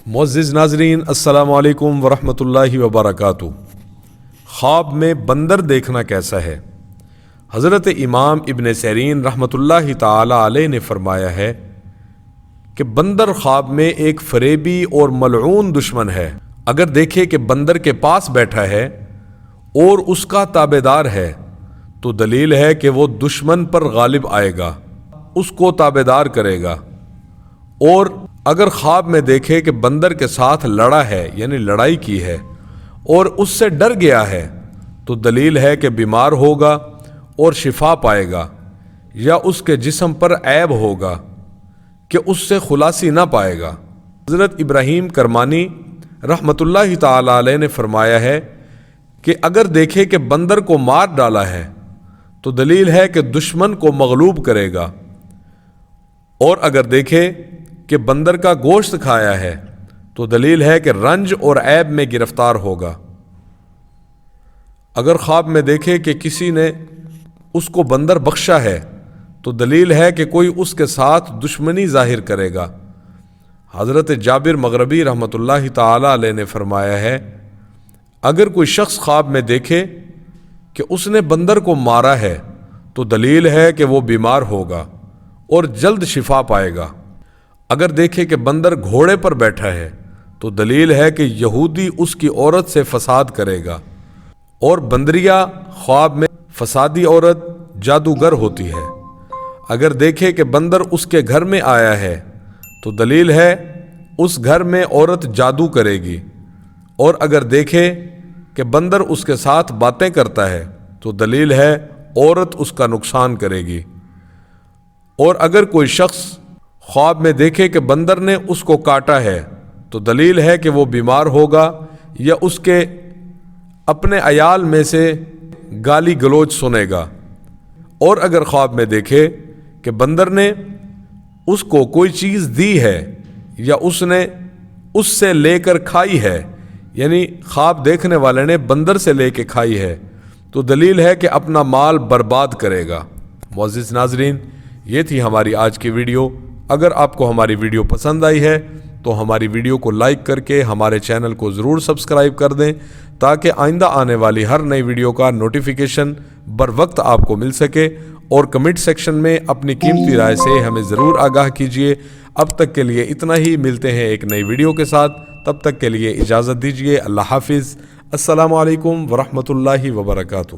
معزز ناظرین، السلام علیکم ورحمۃ اللہ وبرکاتہ۔ خواب میں بندر دیکھنا کیسا ہے؟ حضرت امام ابن سیرین رحمۃ اللہ تعالی علیہ نے فرمایا ہے کہ بندر خواب میں ایک فریبی اور ملعون دشمن ہے۔ اگر دیکھے کہ بندر کے پاس بیٹھا ہے اور اس کا تابع دار ہے تو دلیل ہے کہ وہ دشمن پر غالب آئے گا، اس کو تابع دار کرے گا۔ اور اگر خواب میں دیکھے کہ بندر کے ساتھ لڑا ہے، یعنی لڑائی کی ہے، اور اس سے ڈر گیا ہے تو دلیل ہے کہ بیمار ہوگا اور شفا پائے گا، یا اس کے جسم پر عیب ہوگا کہ اس سے خلاصی نہ پائے گا۔ حضرت ابراہیم کرمانی رحمۃ اللہ تعالی علیہ نے فرمایا ہے کہ اگر دیکھے کہ بندر کو مار ڈالا ہے تو دلیل ہے کہ دشمن کو مغلوب کرے گا، اور اگر دیکھے کہ بندر کا گوشت کھایا ہے تو دلیل ہے کہ رنج اور عیب میں گرفتار ہوگا۔ اگر خواب میں دیکھے کہ کسی نے اس کو بندر بخشا ہے تو دلیل ہے کہ کوئی اس کے ساتھ دشمنی ظاہر کرے گا۔ حضرت جابر مغربی رحمۃ اللہ تعالی علیہ نے فرمایا ہے، اگر کوئی شخص خواب میں دیکھے کہ اس نے بندر کو مارا ہے تو دلیل ہے کہ وہ بیمار ہوگا اور جلد شفا پائے گا۔ اگر دیکھے کہ بندر گھوڑے پر بیٹھا ہے تو دلیل ہے کہ یہودی اس کی عورت سے فساد کرے گا، اور بندریا خواب میں فسادی عورت جادوگر ہوتی ہے۔ اگر دیکھے کہ بندر اس کے گھر میں آیا ہے تو دلیل ہے اس گھر میں عورت جادو کرے گی، اور اگر دیکھے کہ بندر اس کے ساتھ باتیں کرتا ہے تو دلیل ہے عورت اس کا نقصان کرے گی۔ اور اگر کوئی شخص خواب میں دیکھے کہ بندر نے اس کو کاٹا ہے تو دلیل ہے کہ وہ بیمار ہوگا، یا اس کے اپنے عیال میں سے گالی گلوچ سنے گا۔ اور اگر خواب میں دیکھے کہ بندر نے اس کو کوئی چیز دی ہے یا اس نے اس سے لے کر کھائی ہے، یعنی خواب دیکھنے والے نے بندر سے لے کے کھائی ہے، تو دلیل ہے کہ اپنا مال برباد کرے گا۔ معزز ناظرین، یہ تھی ہماری آج کی ویڈیو۔ اگر آپ کو ہماری ویڈیو پسند آئی ہے تو ہماری ویڈیو کو لائک کر کے ہمارے چینل کو ضرور سبسکرائب کر دیں، تاکہ آئندہ آنے والی ہر نئی ویڈیو کا نوٹیفیکیشن بر وقت آپ کو مل سکے، اور کمنٹ سیکشن میں اپنی قیمتی رائے سے ہمیں ضرور آگاہ کیجیے۔ اب تک کے لیے اتنا ہی، ملتے ہیں ایک نئی ویڈیو کے ساتھ، تب تک کے لیے اجازت دیجیے۔ اللہ حافظ۔ السلام علیکم ورحمۃ اللہ وبرکاتہ۔